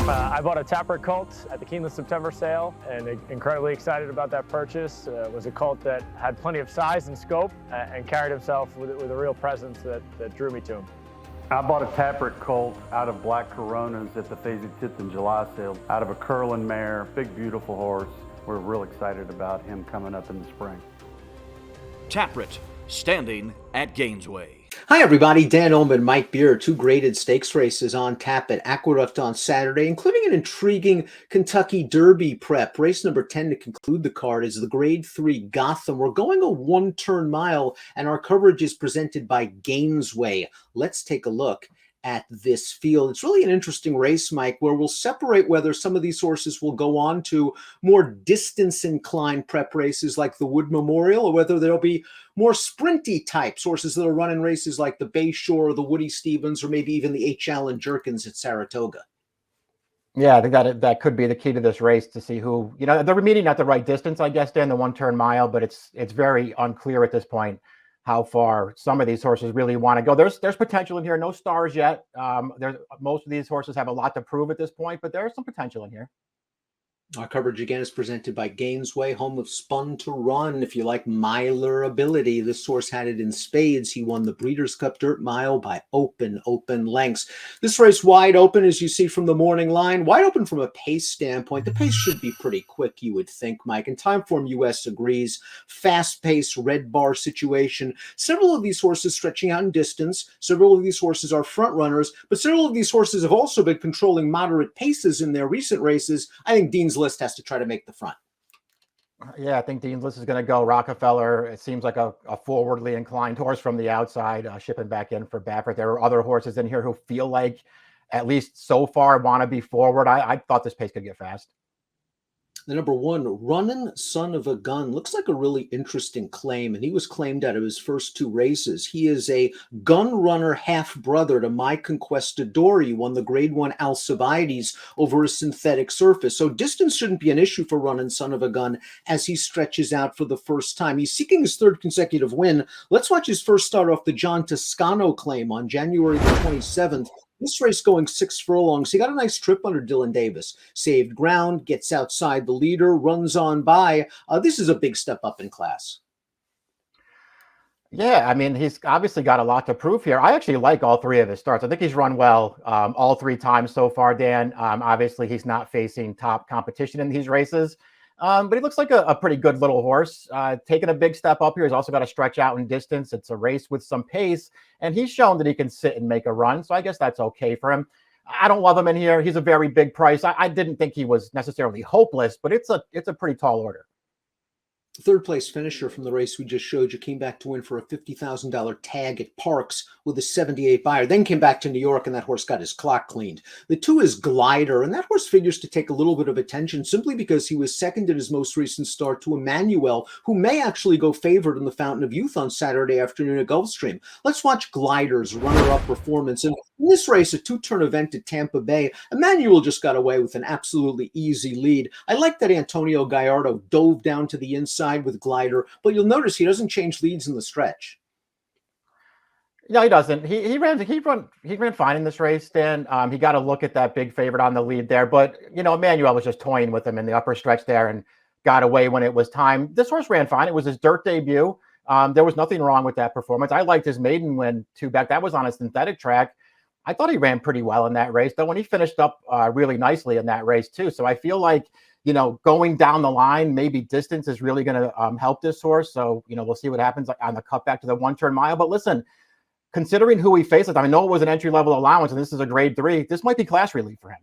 I bought a Tapper colt at the Keeneland September sale and incredibly excited about that purchase. It was a colt that had plenty of size and scope and carried himself with a real presence that drew me to him. I bought a Tapper colt out of Black Coronas at the Phasey 10th and July sale, out of a Curlin mare, big beautiful horse. We're real excited about him coming up in the spring. Taprit, standing at Gainesway. Hi everybody, Dan Illman, Mike Beer, two graded stakes races on tap at Aqueduct on Saturday, including an intriguing Kentucky Derby prep. Race number 10 to conclude the card is the Grade 3 Gotham. We're going a one-turn mile, and our coverage is presented by Gainesway. Let's take a look at this field. It's really an interesting race, Mike, where we'll separate whether some of these horses will go on to more distance-inclined prep races like the Wood Memorial, or whether there'll be more sprinty types, horses that are running races like the Bayshore or the Woody Stevens, or maybe even the H. Allen Jerkins at Saratoga. Yeah, I think that could be the key to this race, to see who, they're meeting at the right distance, I guess, Dan, the one-turn mile, but it's very unclear at this point how far some of these horses really want to go. There's potential in here. No stars yet. Most of these horses have a lot to prove at this point, but there's some potential in here. Our coverage again is presented by Gainesway, home of Spun to Run. If you like miler ability, this horse had it in spades. He won the Breeders' Cup Dirt Mile by open lengths. This race wide open, as you see from the morning line, wide open from a pace standpoint. The pace should be pretty quick, you would think, Mike. And Timeform US agrees. Fast-paced red bar situation. Several of these horses stretching out in distance. Several of these horses are front runners, but several of these horses have also been controlling moderate paces in their recent races. I think Dean's List has to try to make the front. Yeah, I think Dean's List is going to go Rockefeller. It seems like a forwardly inclined horse from the outside, shipping back in for Baffert. There are other horses in here who feel like, at least so far, want to be forward. I thought this pace could get fast. The number one, Runnin' Son of a Gun, looks like a really interesting claim, and he was claimed out of his first two races. He is a gun runner half-brother to My Conquistador. He won the Grade 1 Alcibiades over a synthetic surface. So distance shouldn't be an issue for Runnin' Son of a Gun as he stretches out for the first time. He's seeking his third consecutive win. Let's watch his first start off the John Toscano claim on January the 27th. This race going 6 furlongs. He got a nice trip under Dylan Davis. Saved ground, gets outside the leader, runs on by. This is a big step up in class. Yeah, I mean, he's obviously got a lot to prove here. I actually like all three of his starts. I think he's run well all three times so far, Dan. Obviously, he's not facing top competition in these races. But he looks like a pretty good little horse. Taking a big step up here. He's also got to stretch out in distance. It's a race with some pace, and he's shown that he can sit and make a run. So I guess that's okay for him. I don't love him in here. He's a very big price. I didn't think he was necessarily hopeless, but it's a pretty tall order. Third place finisher from the race we just showed you came back to win for a $50,000 tag at Parks with a 78 buyer, then came back to New York and that horse got his clock cleaned. The 2 is Glider, and that horse figures to take a little bit of attention simply because he was second in his most recent start to Emmanuel, who may actually go favored in the Fountain of Youth on Saturday afternoon at Gulfstream. Let's watch Glider's runner-up performance. And in this race, a 2-turn event at Tampa Bay, Emmanuel just got away with an absolutely easy lead. I like that Antonio Gallardo dove down to the inside with Glider, but you'll notice he doesn't change leads in the stretch. No, he doesn't. He ran fine in this race, Dan. He got a look at that big favorite on the lead there, but Emmanuel was just toying with him in the upper stretch there and got away when it was time. This horse ran fine. It was his dirt debut. There was nothing wrong with that performance. I liked his maiden win two back. That was on a synthetic track. I thought he ran pretty well in that race, though, when he finished up really nicely in that race too. So I feel like, going down the line, maybe distance is really going to help this horse. So, we'll see what happens on the cut back to the one-turn mile. But listen, considering who he faces, I know it was an entry-level allowance, and this is a Grade 3. This might be class relief for him.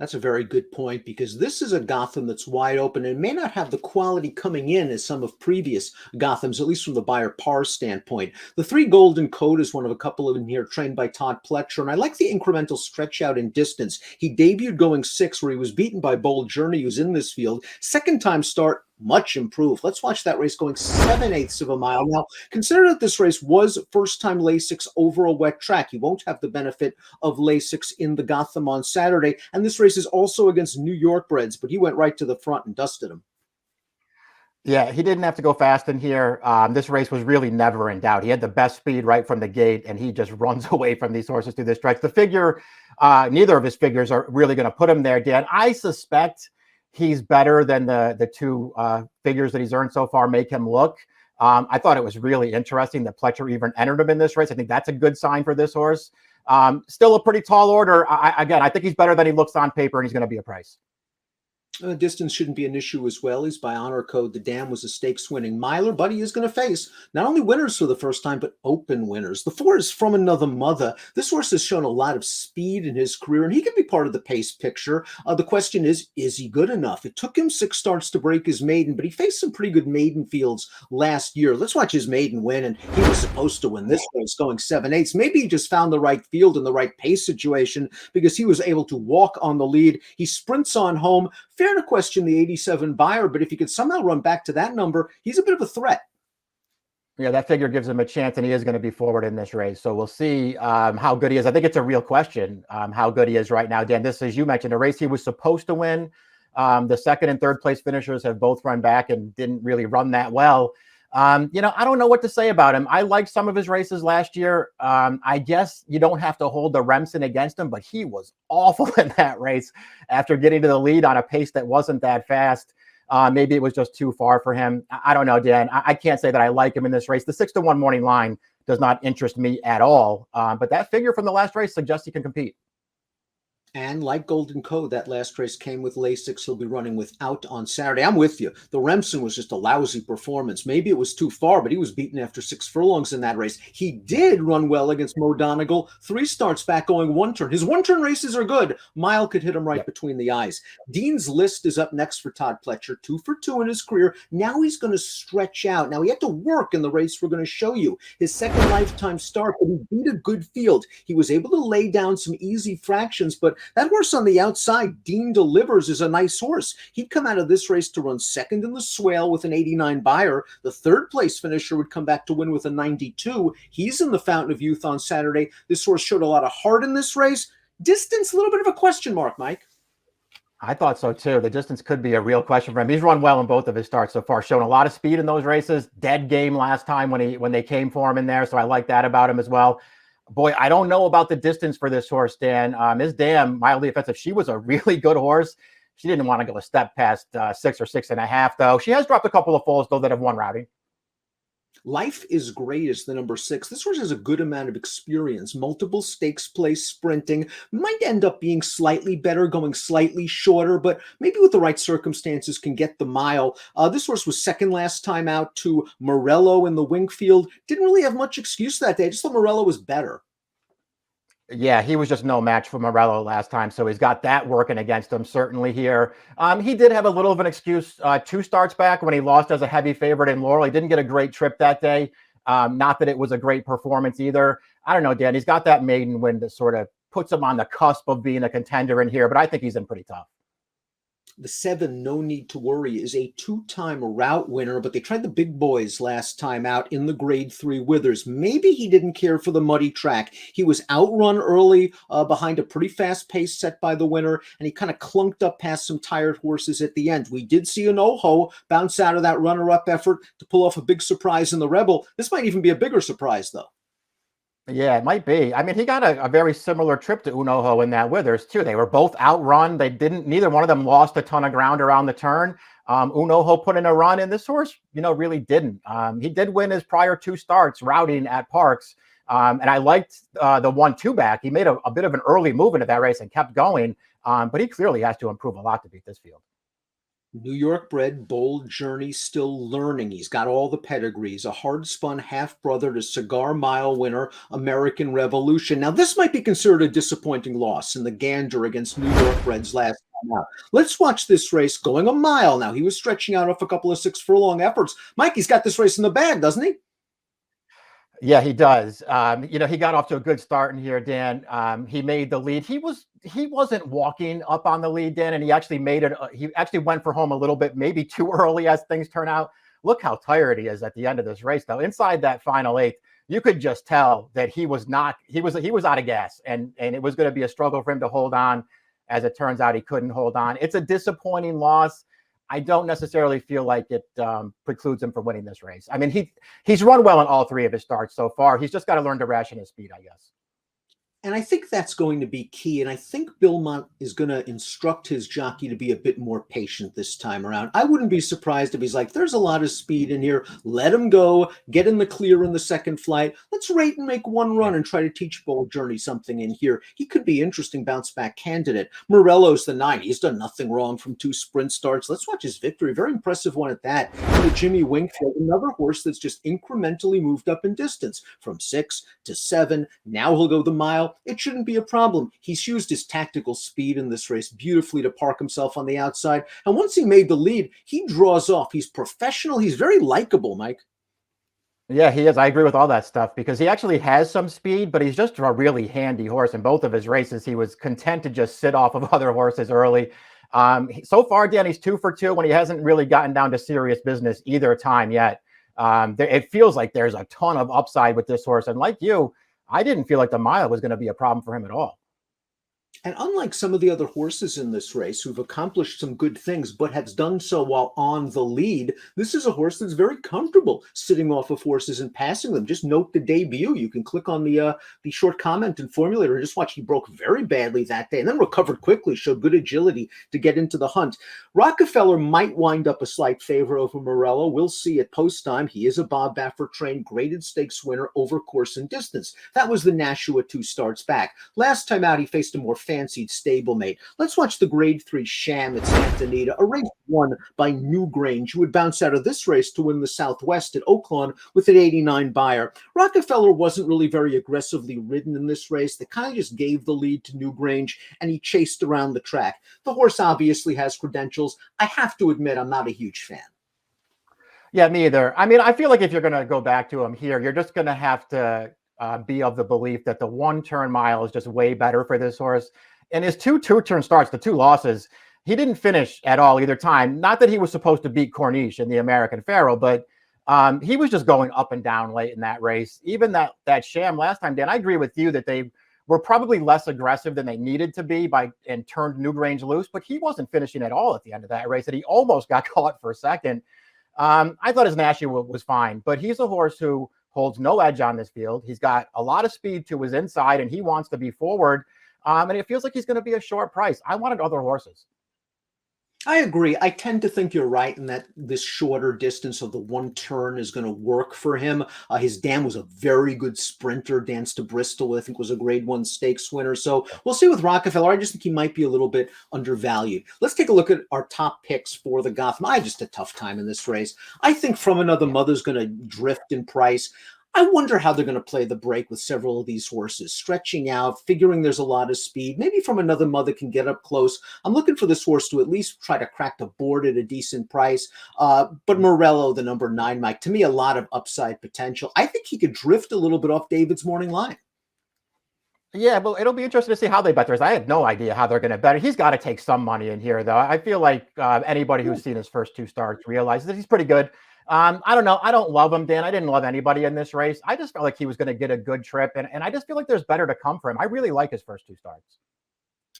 That's a very good point, because this is a Gotham that's wide open and may not have the quality coming in as some of previous Gothams, at least from the buyer par standpoint. The 3 Golden Code is one of a couple of in here, trained by Todd Pletcher, and I like the incremental stretch out in distance. He debuted going 6, where he was beaten by Bold Journey, who's in this field. Second time start, much improved. Let's watch that race going 7/8 of a mile. Now, consider that this race was first-time Lasix over a wet track. You won't have the benefit of Lasix in the Gotham on Saturday, and this race is also against New York breds, but he went right to the front and dusted him. Yeah, he didn't have to go fast in here. This race was really never in doubt. He had the best speed right from the gate, and he just runs away from these horses through the stretch. The figure, neither of his figures are really going to put him there, Dan. I suspect he's better than the two figures that he's earned so far make him look. I thought it was really interesting that Pletcher even entered him in this race. I think that's a good sign for this horse. Still a pretty tall order. Again, I think he's better than he looks on paper, and he's going to be a price. Distance shouldn't be an issue as well. He's by honor code. The Dam was a stakes winning miler, but he is going to face not only winners for the first time, but open winners. The 4 is From Another Mother. This horse has shown a lot of speed in his career, and he can be part of the pace picture. The question is he good enough? It took him 6 starts to break his maiden, but he faced some pretty good maiden fields last year. Let's watch his maiden win, and he was supposed to win this race going 7/8. Maybe he just found the right field and the right pace situation because he was able to walk on the lead. He sprints on home. Fair to question the 87 buyer, but if he could somehow run back to that number, he's a bit of a threat. Yeah, that figure gives him a chance, and he is going to be forward in this race. So we'll see how good he is. I think it's a real question how good he is right now, Dan. This, as you mentioned, a race he was supposed to win. The second and third place finishers have both run back and didn't really run that well. I don't know what to say about him. I liked some of his races last year. I guess you don't have to hold the Remsen against him, but he was awful in that race after getting to the lead on a pace that wasn't that fast. Maybe it was just too far for him. I don't know, Dan. I can't say that I like him in this race. The 6-1 morning line does not interest me at all. But that figure from the last race suggests he can compete. And like Golden Code, that last race came with Lasix. He'll be running without on Saturday. I'm with you. The Remsen was just a lousy performance. Maybe it was too far, but he was beaten after 6 furlongs in that race. He did run well against Mo Donegal. 3 starts back going 1 turn. His 1-turn races are good. Mile could hit him right between the eyes. Dean's List is up next for Todd Pletcher. 2 for 2 in his career. Now he's going to stretch out. Now he had to work in the race we're going to show you. His second lifetime start, but he beat a good field. He was able to lay down some easy fractions, but that horse on the outside, Dean Delivers, is a nice horse. He'd come out of this race to run second in the Swale with an 89 buyer. The third place finisher would come back to win with a 92. He's in the Fountain of Youth on Saturday. This horse showed a lot of heart in this race. Distance, a little bit of a question mark, Mike. I thought so too. The distance could be a real question for him. He's run well in both of his starts so far, shown a lot of speed in those races. Dead game last time when they came for him in there, so I like that about him as well. Boy, I don't know about the distance for this horse, Dan. Ms. Dam, mildly offensive. She was a really good horse. She didn't want to go a step past 6 or 6.5, though. She has dropped a couple of foals, though, that have won, Rowdy. Life is Great is the number 6. This horse has a good amount of experience. Multiple stakes place sprinting. Might end up being slightly better, going slightly shorter, but maybe with the right circumstances can get the mile. This horse was second last time out to Morello in the Wingfield. Didn't really have much excuse that day. I just thought Morello was better. Yeah, he was just no match for Morello last time, so he's got that working against him certainly here. He did have a little of an excuse 2 starts back when he lost as a heavy favorite in Laurel. He didn't get a great trip that day. Not that it was a great performance either. I don't know, Dan. He's got that maiden win that sort of puts him on the cusp of being a contender in here, but I think he's in pretty tough. The 7, No Need to Worry, is a 2-time route winner, but they tried the big boys last time out in the Grade 3 Withers. Maybe he didn't care for the muddy track. He was outrun early behind a pretty fast pace set by the winner, and he kind of clunked up past some tired horses at the end. We did see an Oho bounce out of that runner-up effort to pull off a big surprise in the Rebel. This might even be a bigger surprise, though. Yeah, it might be. I mean, he got a very similar trip to Unoho in that Withers, too. They were both outrun. Neither one of them lost a ton of ground around the turn. Unoho put in a run, and this horse, really didn't. He did win his prior 2 starts routing at Parks. And I liked the 1-2 back. He made a bit of an early move into that race and kept going. But he clearly has to improve a lot to beat this field. New York bred, bold journey, still learning. He's got all the pedigrees. A hard-spun half-brother to Cigar Mile winner, American Revolution. Now, this might be considered a disappointing loss in the Gander against New York breds last time out. Let's watch this race going a mile. Now, he was stretching out off a couple of 6 furlong efforts. Mike, he's got this race in the bag, doesn't he? Yeah, he does. He got off to a good start in here, Dan. He made the lead. He wasn't walking up on the lead, Dan, and he actually made it. He actually went for home a little bit, maybe too early as things turn out. Look how tired he is at the end of this race, though. Inside that final 8th, you could just tell that he was out of gas, and it was going to be a struggle for him to hold on. As it turns out, he couldn't hold on. It's a disappointing loss. I don't necessarily feel like it precludes him from winning this race. I mean, he's run well in all three of his starts so far. He's just got to learn to ration his speed, I guess. And I think that's going to be key. And I think Billmont is going to instruct his jockey to be a bit more patient this time around. I wouldn't be surprised if he's like, there's a lot of speed in here. Let him go, get in the clear in the second flight. Let's rate and make one run and try to teach Bold Journey something in here. He could be interesting bounce back candidate. Morello's the 9. He's done nothing wrong from 2 sprint starts. Let's watch his victory. Very impressive one at that. And the Jimmy Wingfield, another horse that's just incrementally moved up in distance from 6 to 7. Now he'll go the mile. It shouldn't be a problem. He's used his tactical speed in this race beautifully to park himself on the outside. And once he made the lead, he draws off. He's professional. He's very likable, Mike. Yeah, he is. I agree with all that stuff because he actually has some speed, but he's just a really handy horse. In both of his races, he was content to just sit off of other horses early. So far, Dan, he's 2 for 2 when he hasn't really gotten down to serious business either time yet. It feels like there's a ton of upside with this horse. And like you, I didn't feel like the mile was going to be a problem for him at all. And unlike some of the other horses in this race who've accomplished some good things, but has done so while on the lead, this is a horse that's very comfortable sitting off of horses and passing them. Just note the debut. You can click on the short comment and formulator and just watch. He broke very badly that day and then recovered quickly, showed good agility to get into the hunt. Rockefeller might wind up a slight favor over Morello. We'll see at post time. He is a Bob Baffert trained graded stakes winner over course and distance. That was the Nashua 2 starts back. Last time out, he faced a more fancied stablemate. Let's watch the grade 3 sham at Santa Anita, a race won by Newgrange, who would bounce out of this race to win the Southwest at Oaklawn with an 89 buyer. Rockefeller wasn't really very aggressively ridden in this race. They kind of just gave the lead to Newgrange, and he chased around the track. The horse obviously has credentials. I have to admit, I'm not a huge fan. Yeah, me either. I mean, I feel like if you're going to go back to him here, you're just going to have to be of the belief that the 1-turn mile is just way better for this horse. And his 2 2-turn starts, the 2 losses, he didn't finish at all either time. Not that he was supposed to beat Corniche in the American Pharoah, but he was just going up and down late in that race. Even that sham last time, Dan, I agree with you that they were probably less aggressive than they needed to be and turned Newgrange loose, but he wasn't finishing at all at the end of that race, and he almost got caught for a second. I thought his Nashua was fine, but he's a horse who holds no edge on this field. He's got a lot of speed to his inside, and he wants to be forward. And it feels like he's going to be a short price. I wanted other horses. I agree. I tend to think you're right in that this shorter distance of the 1 turn is going to work for him. His dam was a very good sprinter. Dance to Bristol, I think, was a grade 1 stakes winner. So we'll see with Rockefeller. I just think he might be a little bit undervalued. Let's take a look at our top picks for the Gotham. I had just a tough time in this race. I think From Another Mother's going to drift in price. I wonder how they're going to play the break with several of these horses, stretching out, figuring there's a lot of speed. Maybe From Another Mother can get up close. I'm looking for this horse to at least try to crack the board at a decent price. But Morello, the number 9, Mike, to me, a lot of upside potential. I think he could drift a little bit off David's morning line. Yeah, well, it'll be interesting to see how they bet this. I had no idea how they're going to bet it. He's got to take some money in here, though. I feel like anybody who's seen his first 2 starts realizes that he's pretty good. I don't know. I don't love him, Dan. I didn't love anybody in this race. I just felt like he was going to get a good trip, and I just feel like there's better to come for him. I really like his first 2 starts.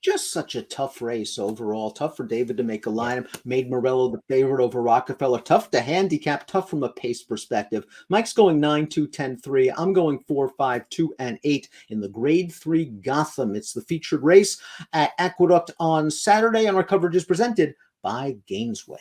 Just such a tough race overall. Tough for David to make a line. Made Morello the favorite over Rockefeller. Tough to handicap. Tough from a pace perspective. Mike's going 9, 2, 10, 3. I'm going 4, 5, 2, and 8 in the grade 3 Gotham. It's the featured race at Aqueduct on Saturday, and our coverage is presented by Gainesway.